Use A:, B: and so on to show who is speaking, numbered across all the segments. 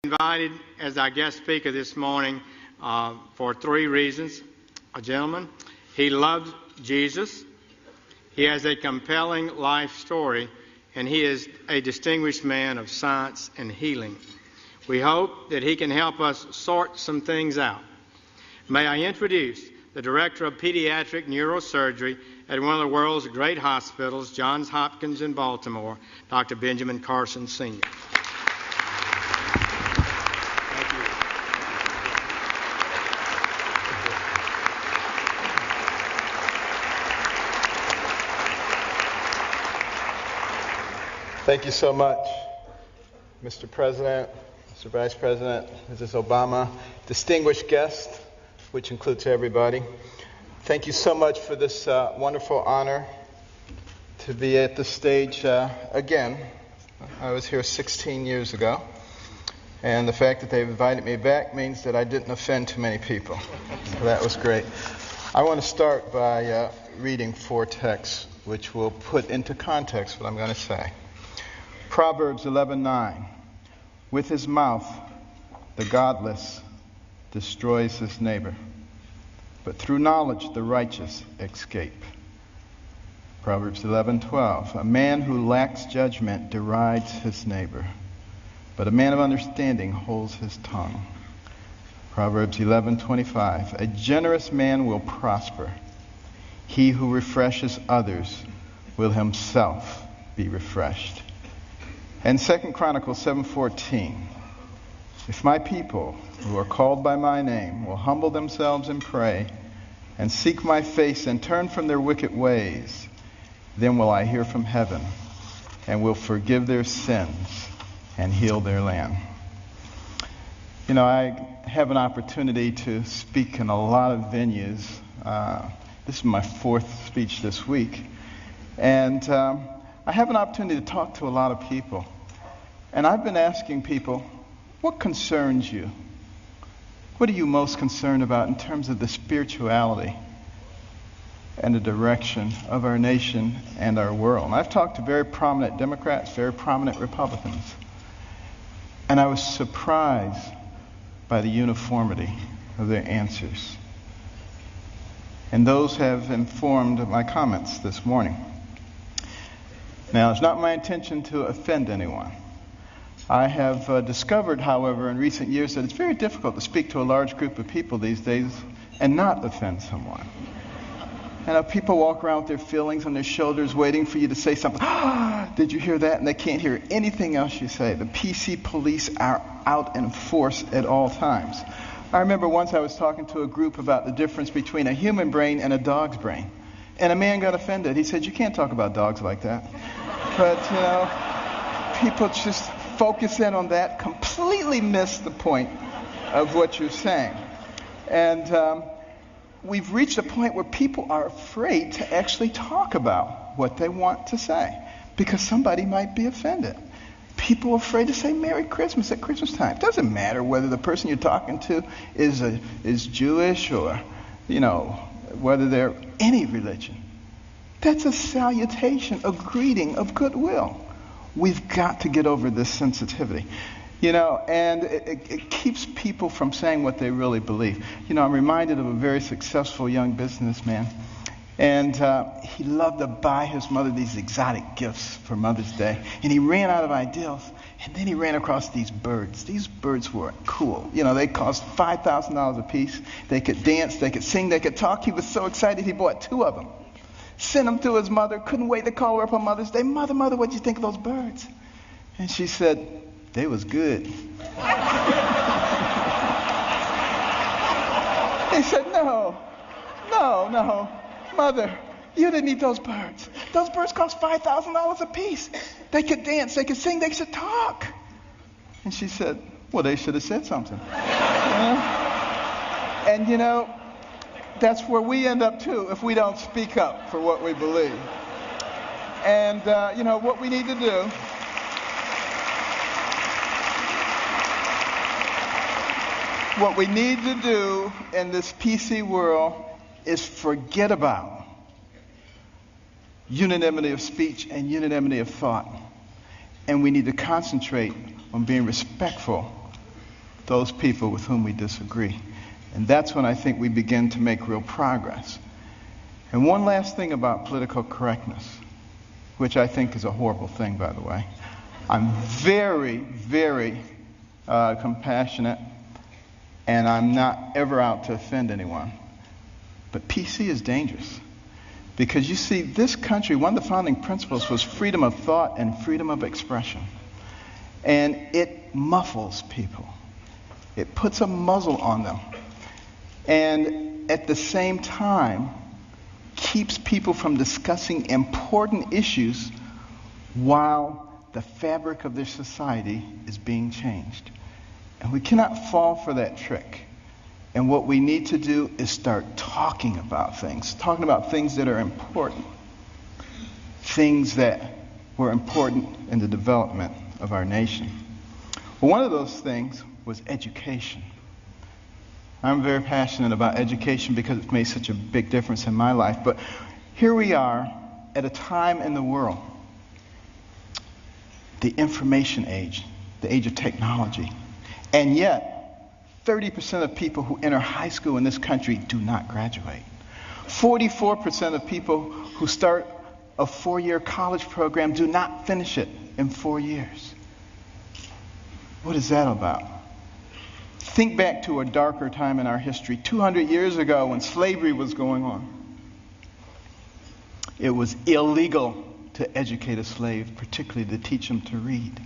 A: Invited as our guest speaker this morning for three reasons. A gentleman, he loves Jesus, he has a compelling life story, and he is a distinguished man of science and healing. We hope that he can help us sort some things out. May I introduce the Director of Pediatric Neurosurgery at one of the world's great hospitals, Johns Hopkins in Baltimore, Dr. Benjamin Carson, Sr.
B: Thank you so much, Mr. President, Mr. Vice President, Mrs. Obama, distinguished guests, which includes everybody. Thank you so much for this wonderful honor to be at the stage again. I was here 16 years ago, and the fact that they've invited me back means that I didn't offend too many people. So that was great. I want to start by reading four texts, which will put into context what I'm going to say. Proverbs 11:9. With his mouth, the godless destroys his neighbor, but through knowledge the righteous escape. Proverbs 11:12. A man who lacks judgment derides his neighbor, but a man of understanding holds his tongue. Proverbs 11:25. A generous man will prosper. He who refreshes others will himself be refreshed. And 2 Chronicles 7:14, if my people who are called by my name will humble themselves and pray and seek my face and turn from their wicked ways, then will I hear from heaven and will forgive their sins and heal their land. You know, I have an opportunity to speak in a lot of venues. This is my fourth speech this week. And I have an opportunity to talk to a lot of people. And I've been asking people, what concerns you? What are you most concerned about in terms of the spirituality and the direction of our nation and our world? And I've talked to very prominent Democrats, very prominent Republicans. And I was surprised by the uniformity of their answers. And those have informed my comments this morning. Now, it's not my intention to offend anyone. I have discovered, however, in recent years that it's very difficult to speak to a large group of people these days and not offend someone. And people walk around with their feelings on their shoulders waiting for you to say something. Did you hear that? And they can't hear anything else you say. The PC police are out in force at all times. I remember once I was talking to a group about the difference between a human brain and a dog's brain. And a man got offended. He said, you can't talk about dogs like that. But, you know, people just focus in on that, completely miss the point of what you're saying. And we've reached a point where people are afraid to actually talk about what they want to say because somebody might be offended. People are afraid to say Merry Christmas at Christmas time. It doesn't matter whether the person you're talking to is Jewish or, you know, whether they're any religion. That's a salutation, a greeting of goodwill. We've got to get over this sensitivity, you know, and it keeps people from saying what they really believe. You know, I'm reminded of a very successful young businessman, and he loved to buy his mother these exotic gifts for Mother's Day, and he ran out of ideas, and then he ran across these birds. These birds were cool. You know, they cost $5,000 a piece. They could dance, they could sing, they could talk. He was so excited he bought 2 of them. Sent them to his mother, couldn't wait to call her up on Mother's Day. Mother, what'd you think of those birds? And she said, they was good. He said, no, Mother, you didn't eat those birds. Those birds cost $5,000 a piece. They could dance, they could sing, they could talk. And she said, well, they should have said something. And you know, that's where we end up too if we don't speak up for what we believe. And you know what we need to do. What we need to do in this PC world is forget about unanimity of speech and unanimity of thought. And we need to concentrate on being respectful those people with whom we disagree. And that's when I think we begin to make real progress. And one last thing about political correctness, which I think is a horrible thing, by the way. I'm very, very compassionate, and I'm not ever out to offend anyone. But PC is dangerous. Because you see, this country, one of the founding principles was freedom of thought and freedom of expression. And it muffles people. It puts a muzzle on them. And at the same time, keeps people from discussing important issues while the fabric of their society is being changed. And we cannot fall for that trick. And what we need to do is start talking about things that are important, things that were important in the development of our nation. Well, one of those things was education. I'm very passionate about education because it's made such a big difference in my life. But here we are at a time in the world, the information age, the age of technology. And yet, 30% of people who enter high school in this country do not graduate. 44% of people who start a 4-year college program do not finish it in 4 years. What is that about? Think back to a darker time in our history, 200 years ago when slavery was going on. It was illegal to educate a slave, particularly to teach him to read.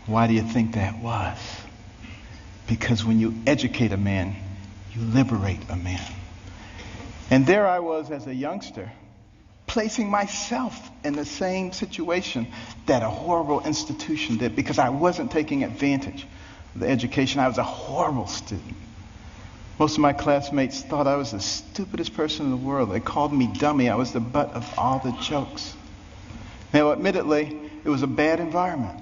B: Why do you think that was? Because when you educate a man, you liberate a man. And there I was as a youngster, placing myself in the same situation that a horrible institution did because I wasn't taking advantage of the education. I was a horrible student. Most of my classmates thought I was the stupidest person in the world. They called me dummy. I was the butt of all the jokes. Now, admittedly, it was a bad environment.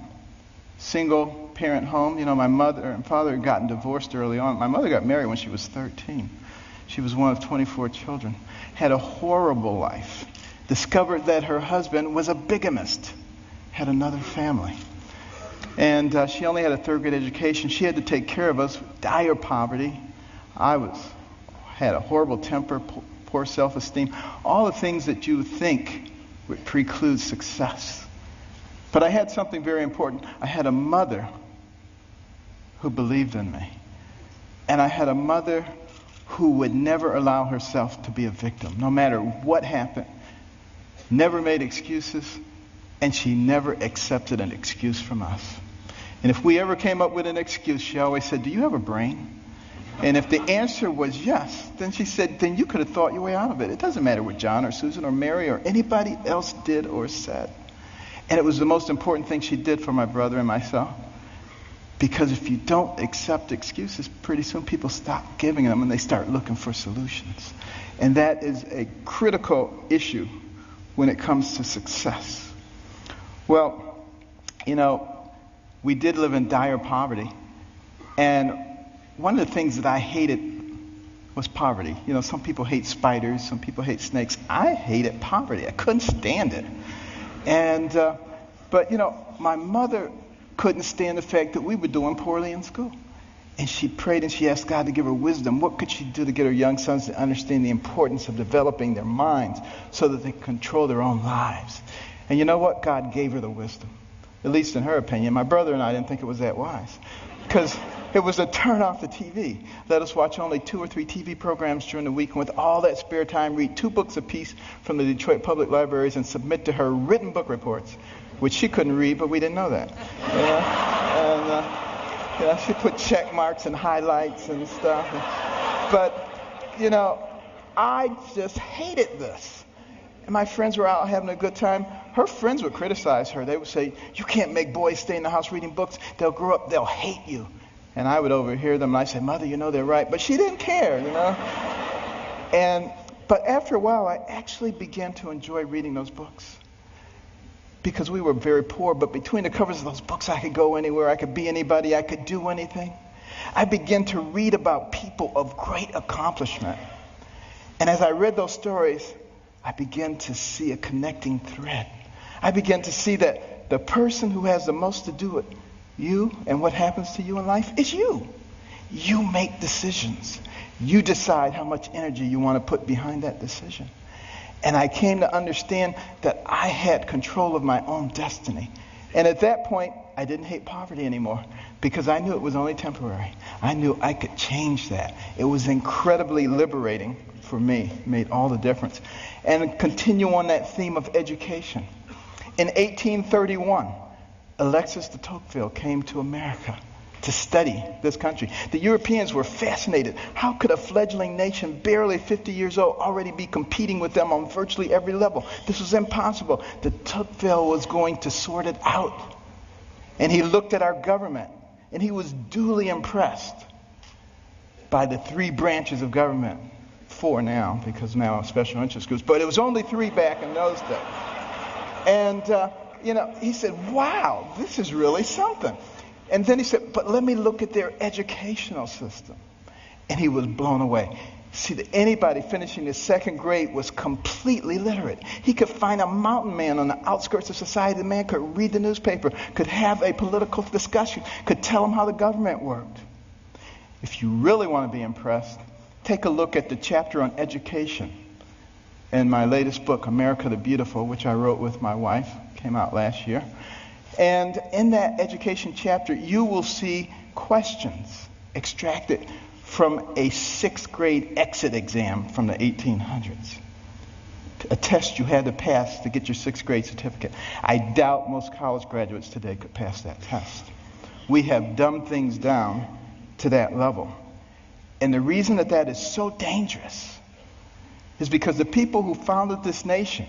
B: Single parent home. You know, my mother and father had gotten divorced early on. My mother got married when she was 13. She was one of 24 children. Had a horrible life. Discovered that her husband was a bigamist. Had another family. And she only had a 3rd grade education. She had to take care of us. Dire poverty. Had a horrible temper, poor self-esteem. All the things that you would think would preclude success. But I had something very important. I had a mother who believed in me. And I had a mother who would never allow herself to be a victim, no matter what happened. Never made excuses, and she never accepted an excuse from us. And if we ever came up with an excuse, she always said, "Do you have a brain?" And if the answer was yes, then she said, then you could have thought your way out of it. It doesn't matter what John or Susan or Mary or anybody else did or said. And it was the most important thing she did for my brother and myself. Because if you don't accept excuses, pretty soon people stop giving them and they start looking for solutions. And that is a critical issue when it comes to success. Well, you know, we did live in dire poverty. And one of the things that I hated was poverty. You know, some people hate spiders, some people hate snakes. I hated poverty. I couldn't stand it. And, but you know, my mother couldn't stand the fact that we were doing poorly in school. And she prayed and she asked God to give her wisdom. What could she do to get her young sons to understand the importance of developing their minds so that they can control their own lives? And you know what? God gave her the wisdom, at least in her opinion. My brother and I didn't think it was that wise because it was to turn off the TV. Let us watch only 2 or 3 TV programs during the week, and with all that spare time, read 2 books apiece from the Detroit Public Libraries and submit to her written book reports, which she couldn't read, but we didn't know that. And she put check marks and highlights and stuff. But, you know, I just hated this. And my friends were out having a good time. Her friends would criticize her. They would say, "You can't make boys stay in the house reading books. They'll grow up, they'll hate you." And I would overhear them, and I'd say, "Mother, you know they're right." But she didn't care, you know. But after a while, I actually began to enjoy reading those books. Because we were very poor, but between the covers of those books, I could go anywhere. I could be anybody. I could do anything. I began to read about people of great accomplishment. And as I read those stories, I began to see a connecting thread. I began to see that the person who has the most to do it You and what happens to you in life is you. You make decisions. You decide how much energy you want to put behind that decision. And I came to understand that I had control of my own destiny. And at that point, I didn't hate poverty anymore because I knew it was only temporary. I knew I could change that. It was incredibly liberating for me. It made all the difference. And continue on that theme of education. In 1831, Alexis de Tocqueville came to America to study this country. The Europeans were fascinated. How could a fledgling nation, barely 50 years old, already be competing with them on virtually every level? This was impossible. De Tocqueville was going to sort it out. And he looked at our government, and he was duly impressed by the 3 branches of government. 4 now, because now special interest groups. But it was only 3 back in those days. And, he said, wow, this is really something. And then he said, but let me look at their educational system. And he was blown away. See, that anybody finishing the 2nd grade was completely literate. He could find a mountain man on the outskirts of society. The man could read the newspaper, could have a political discussion, could tell him how the government worked. If you really want to be impressed, take a look at the chapter on education in my latest book, America the Beautiful, which I wrote with my wife. Came out last year. And in that education chapter, you will see questions extracted from a 6th grade exit exam from the 1800s. A test you had to pass to get your 6th grade certificate. I doubt most college graduates today could pass that test. We have dumbed things down to that level. And the reason that is so dangerous is because the people who founded this nation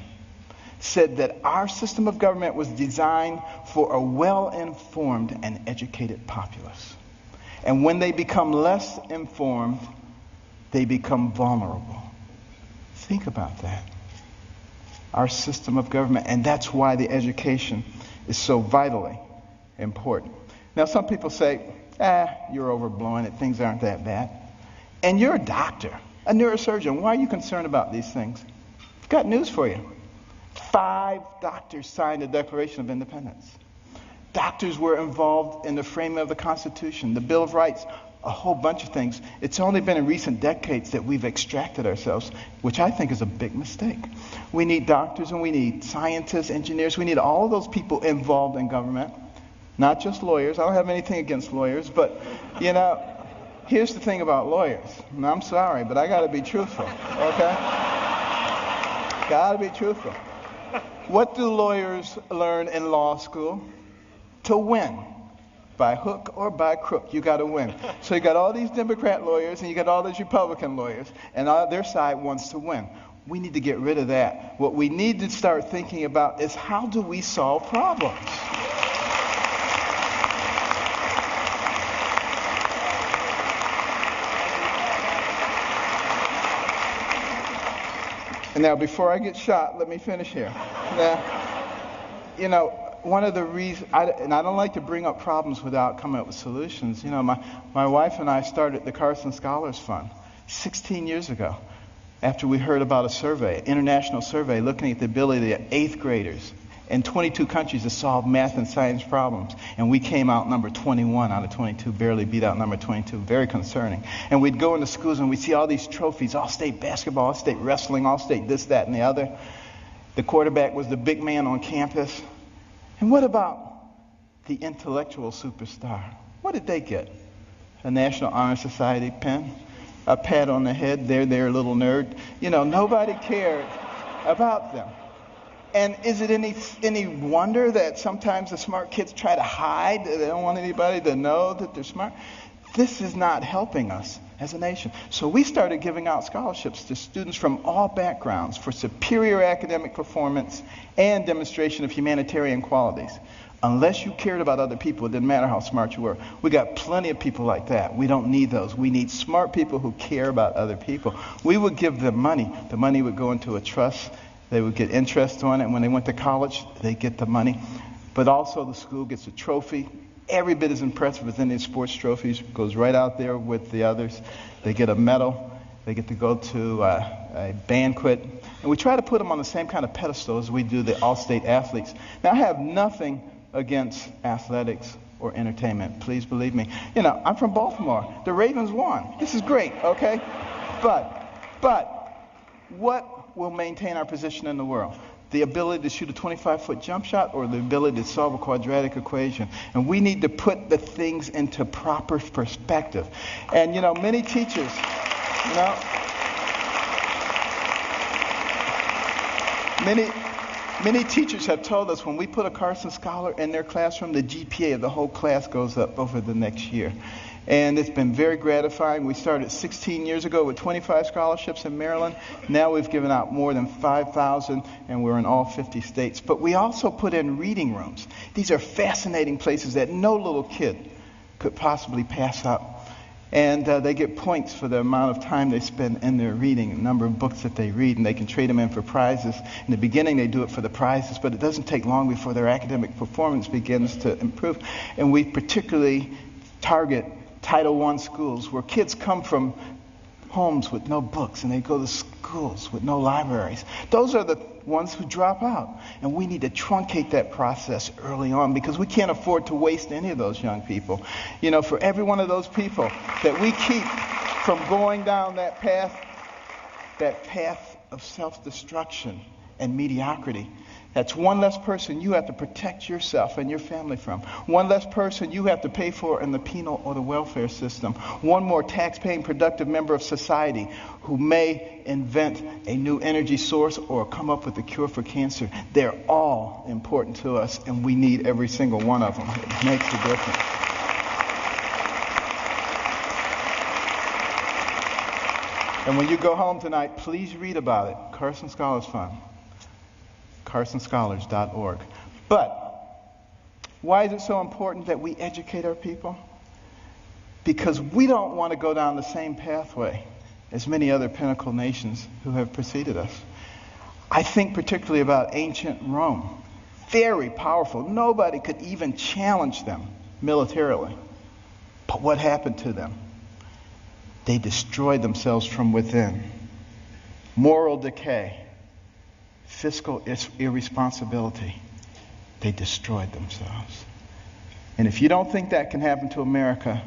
B: said that our system of government was designed for a well-informed and educated populace. And when they become less informed, they become vulnerable. Think about that. Our system of government, and that's why the education is so vitally important. Now, some people say, you're overblowing it, things aren't that bad. And you're a doctor, a neurosurgeon. Why are you concerned about these things? I've got news for you. 5 doctors signed the Declaration of Independence. Doctors were involved in the framing of the Constitution, the Bill of Rights, a whole bunch of things. It's only been in recent decades that we've extracted ourselves, which I think is a big mistake. We need doctors and we need scientists, engineers. We need all of those people involved in government, not just lawyers. I don't have anything against lawyers, but, here's the thing about lawyers. And I'm sorry, but I got to be truthful, okay? Got to be truthful. What do lawyers learn in law school? To win. By hook or by crook, you got to win. So you got all these Democrat lawyers and you got all these Republican lawyers, and their side wants to win. We need to get rid of that. What we need to start thinking about is how do we solve problems? And now, before I get shot, let me finish here. Now, one of the reasons, and I don't like to bring up problems without coming up with solutions. My wife and I started the Carson Scholars Fund 16 years ago after we heard about a survey, an international survey, looking at the ability of 8th graders in 22 countries to solve math and science problems. And we came out number 21 out of 22, barely beat out number 22. Very concerning. And we'd go into schools and we'd see all these trophies, all-state basketball, all-state wrestling, all-state this, that, and the other. The quarterback was the big man on campus. And what about the intellectual superstar? What did they get? A National Honor Society pin? A pat on the head, there, little nerd. Nobody cared about them. And is it any wonder that sometimes the smart kids try to hide? They don't want anybody to know that they're smart. This is not helping us as a nation. So we started giving out scholarships to students from all backgrounds for superior academic performance and demonstration of humanitarian qualities. Unless you cared about other people, it didn't matter how smart you were. We got plenty of people like that. We don't need those. We need smart people who care about other people. We would give them money. The money would go into a trust. They would get interest on it. And when they went to college, they get the money. But also the school gets a trophy. Every bit as impressive as any sports trophies. Goes right out there with the others. They get a medal. They get to go to a banquet. And we try to put them on the same kind of pedestal as we do the all-state athletes. Now, I have nothing against athletics or entertainment. Please believe me. You know, I'm from Baltimore. The Ravens won. This is great, okay? But what will maintain our position in the world? The ability to shoot a 25-foot jump shot or the ability to solve a quadratic equation? And we need to put the things into proper perspective. And, you know, many teachers, you know, Many teachers have told us when we put a Carson scholar in their classroom, the GPA of the whole class goes up over the next year. And it's been very gratifying. We started 16 years ago with 25 scholarships in Maryland. Now we've given out more than 5,000, and we're in all 50 states. But we also put in reading rooms. These are fascinating places that no little kid could possibly pass up. And they get points for the amount of time they spend in their reading, the number of books that they read, and they can trade them in for prizes. In the beginning, they do it for the prizes, but it doesn't take long before their academic performance begins to improve. And we particularly target Title I schools where kids come from homes with no books and they go to schools with no libraries. Those are the ones who drop out. And we need to truncate that process early on because we can't afford to waste any of those young people. You know, for every one of those people that we keep from going down that path of self-destruction and mediocrity, that's one less person you have to protect yourself and your family from. One less person you have to pay for in the penal or the welfare system. One more tax-paying productive member of society who may invent a new energy source or come up with a cure for cancer. They're all important to us, and we need every single one of them. It makes a difference. And when you go home tonight, please read about it. Carson Scholars Fund. CarsonScholars.org. But why is it so important that we educate our people? Because we don't want to go down the same pathway as many other pinnacle nations who have preceded us. I think particularly about ancient Rome. Very powerful. Nobody could even challenge them militarily. But what happened to them? They destroyed themselves from within. Moral decay. Fiscal irresponsibility. They destroyed themselves. And if you don't think that can happen to America,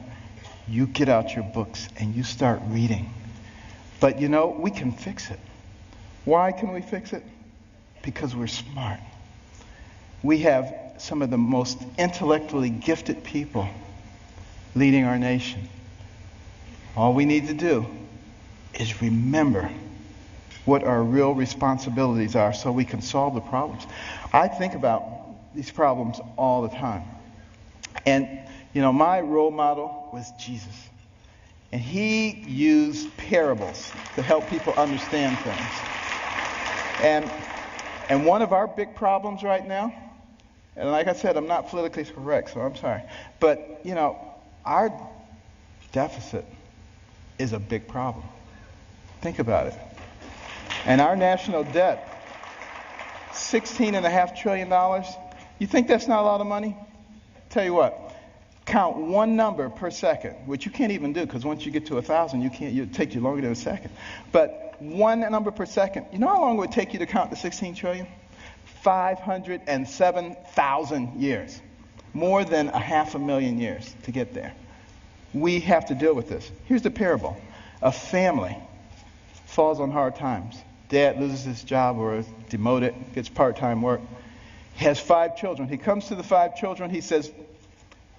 B: you get out your books and you start reading. But you know, we can fix it. Why can we fix it? Because we're smart. We have some of the most intellectually gifted people leading our nation. All we need to do is remember what our real responsibilities are so we can solve the problems. I think about these problems all the time. And, you know, my role model was Jesus. And he used parables to help people understand things. And one of our big problems right now, and like I said, I'm not politically correct, so I'm sorry. But, you know, our deficit is a big problem. Think about it. And our national debt, $16.5 trillion. You think that's not a lot of money? Tell you what, count one number per second, which you can't even do because once you get to 1,000, it takes you longer than a second. But one number per second. You know how long it would take you to count the 16 trillion? 507,000 years. More than 500,000 years to get there. We have to deal with this. Here's the parable. A family falls on hard times. Dad loses his job or is demoted, gets part-time work. He has 5 children. He comes to the 5 children. He says,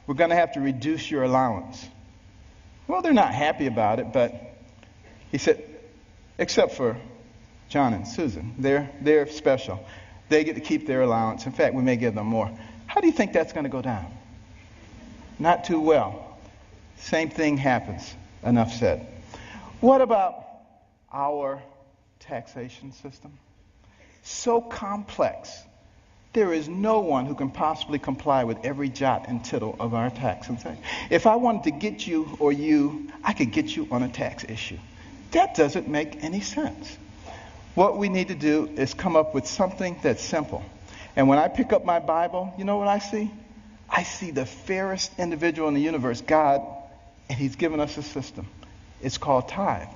B: we're going to have to reduce your allowance. Well, they're not happy about it, but he said, except for John and Susan. They're special. They get to keep their allowance. In fact, we may give them more. How do you think that's going to go down? Not too well. Same thing happens. Enough said. What about our taxation system? So complex. There is no one who can possibly comply with every jot and tittle of our tax. If I wanted to get you or you, I could get you on a tax issue. That doesn't make any sense. What we need to do is come up with something that's simple. And when I pick up my Bible, you know what I see? I see the fairest individual in the universe, God, and he's given us a system. It's called tithe.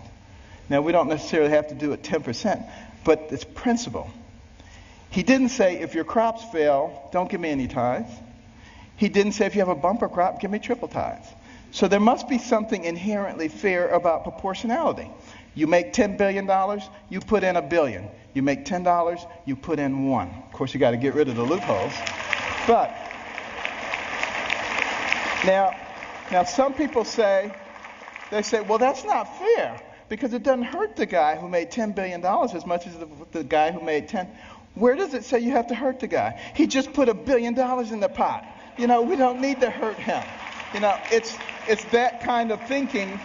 B: Now, we don't necessarily have to do it 10%, but it's principle. He didn't say, if your crops fail, don't give me any tithes. He didn't say, if you have a bumper crop, give me triple tithes. So there must be something inherently fair about proportionality. You make $10 billion, you put in $1 billion. You make $10, you put in 1. Of course, you got to get rid of the loopholes. But now some people say, well, that's not fair because it doesn't hurt the guy who made $10 billion as much as the guy who made 10. Where does it say you have to hurt the guy? He just put $1 billion in the pot. We don't need to hurt him. It's that kind of thinking.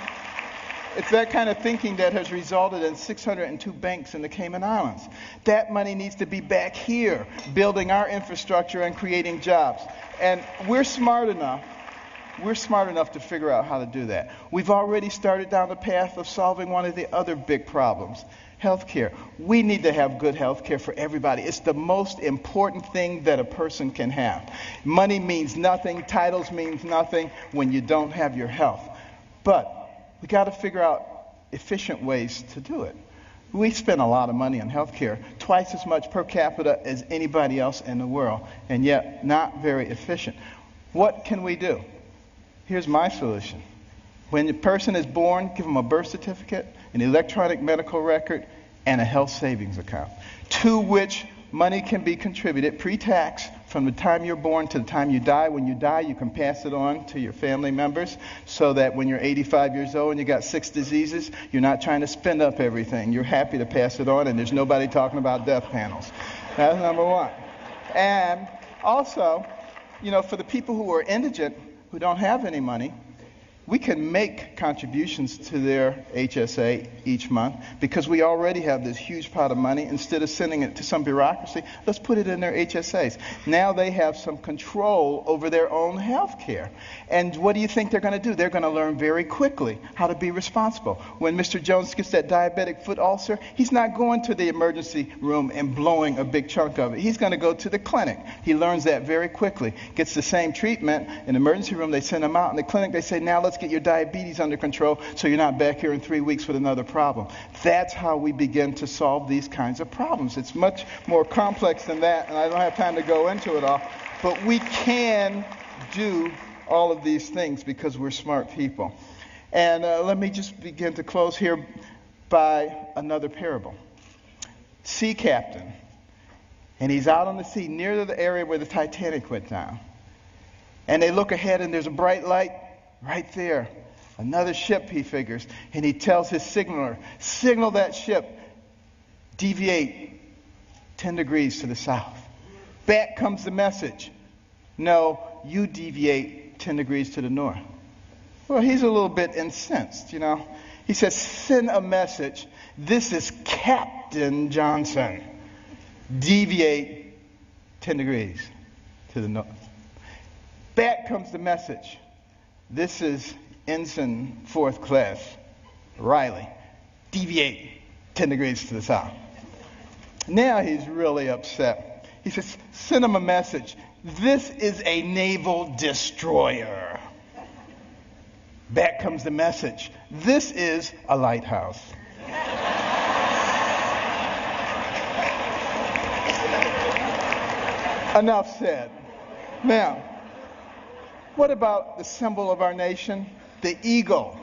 B: It's that kind of thinking that has resulted in 602 banks in the Cayman Islands. That money needs to be back here, building our infrastructure and creating jobs. And we're smart enough to figure out how to do that. We've already started down the path of solving one of the other big problems, healthcare. We need to have good healthcare for everybody. It's the most important thing that a person can have. Money means nothing, titles means nothing when you don't have your health. But we got to figure out efficient ways to do it. We spend a lot of money on healthcare, twice as much per capita as anybody else in the world, and yet not very efficient. What can we do? Here's my solution. When a person is born, give them a birth certificate, an electronic medical record, and a health savings account, to which money can be contributed pre-tax from the time you're born to the time you die. When you die, you can pass it on to your family members so that when you're 85 years old and you got 6 diseases, you're not trying to spend up everything. You're happy to pass it on, and there's nobody talking about death panels. That's number one. And also, for the people who are indigent, who don't have any money, we can make contributions to their HSA each month because we already have this huge pot of money. Instead of sending it to some bureaucracy, let's put it in their HSAs. Now they have some control over their own health care. And what do you think they're going to do? They're going to learn very quickly how to be responsible. When Mr. Jones gets that diabetic foot ulcer, he's not going to the emergency room and blowing a big chunk of it. He's going to go to the clinic. He learns that very quickly. Gets the same treatment. In the emergency room, they send him out. In the clinic, they say, now let's get your diabetes under control so you're not back here in 3 weeks with another problem. That's how we begin to solve these kinds of problems. It's much more complex than that, and I don't have time to go into it all. But we can do all of these things because we're smart people. And let me just begin to close here by another parable. Sea captain, and he's out on the sea near the area where the Titanic went down. And they look ahead, and there's a bright light right there. Another ship, he figures. And he tells his signaler, signal that ship, deviate 10 degrees to the south. Back comes the message. No, you deviate 10 degrees to the north. Well, he's a little bit incensed, He says, send a message. This is Captain Johnson. Deviate 10 degrees to the north. Back comes the message. This is Ensign 4th Class Riley. Deviate 10 degrees to the south. Now he's really upset. He says, send him a message. This is a naval destroyer. Back comes the message. This is a lighthouse. Enough said. Now, what about the symbol of our nation? The eagle.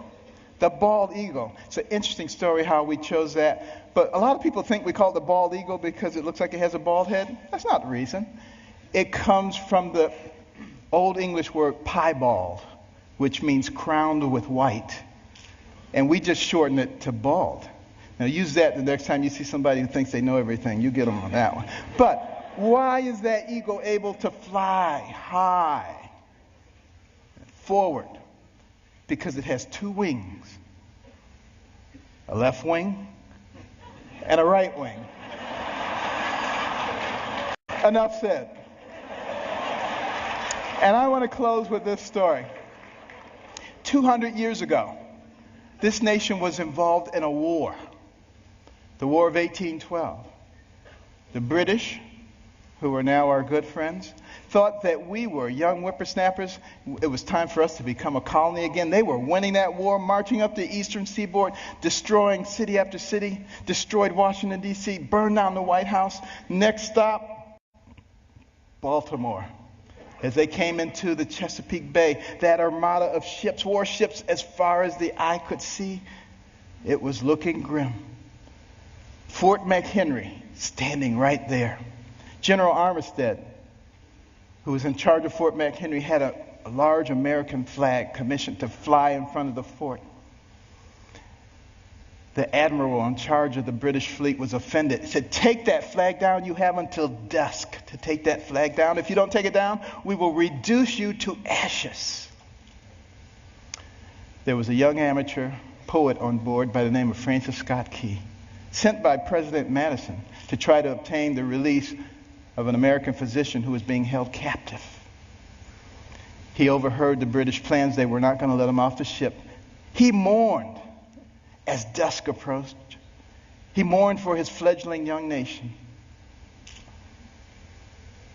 B: The bald eagle. It's an interesting story how we chose that. But a lot of people think we call it the bald eagle because it looks like it has a bald head. That's not the reason. It comes from the Old English word piebald, which means crowned with white. And we just shorten it to bald. Now use that the next time you see somebody who thinks they know everything. You get them on that one. But why is that eagle able to fly high forward? Because it has 2 wings. A left wing and a right wing. Enough said. And I want to close with this story. 200 years ago, this nation was involved in a war. The War of 1812. The British, who are now our good friends, thought that we were young whippersnappers. It was time for us to become a colony again. They were winning that war, marching up the eastern seaboard, destroying city after city, destroyed Washington, D.C., burned down the White House. Next stop, Baltimore. As they came into the Chesapeake Bay, that armada of ships, warships, as far as the eye could see, it was looking grim. Fort McHenry standing right there. General Armistead, who was in charge of Fort McHenry, had a large American flag commissioned to fly in front of the fort. The admiral in charge of the British fleet was offended. He said, "Take that flag down. You have until dusk to take that flag down. If you don't take it down, we will reduce you to ashes." There was a young amateur poet on board by the name of Francis Scott Key, sent by President Madison to try to obtain the release of an American physician who was being held captive. He overheard the British plans. They were not going to let him off the ship. He mourned as dusk approached. He mourned for his fledgling young nation.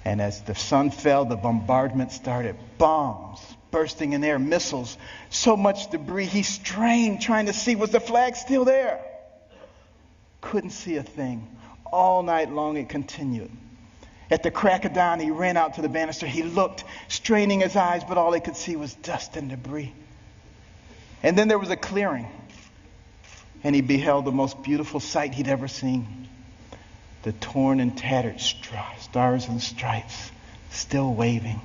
B: And as the sun fell, the bombardment started. Bombs bursting in air, missiles, so much debris. He strained trying to see, was the flag still there? Couldn't see a thing. All night long it continued. At the crack of dawn, he ran out to the banister. He looked, straining his eyes, but all he could see was dust and debris. And then there was a clearing, and he beheld the most beautiful sight he'd ever seen. The torn and tattered stars and stripes still waving.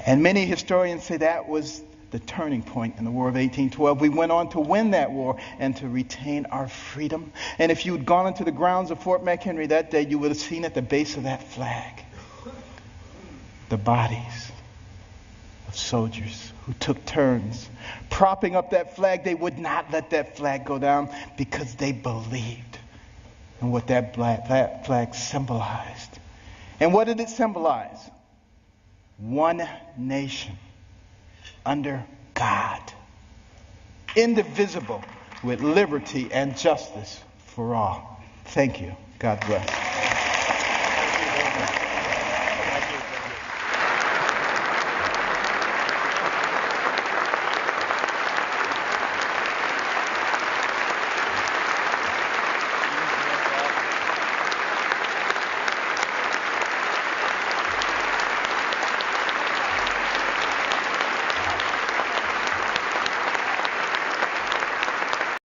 B: And many historians say that was the turning point in the War of 1812. We went on to win that war and to retain our freedom. And if you had gone into the grounds of Fort McHenry that day, you would have seen at the base of that flag the bodies of soldiers who took turns propping up that flag. They would not let that flag go down because they believed in what that flag symbolized. And what did it symbolize? One nation under God, indivisible, with liberty and justice for all. Thank you. God bless.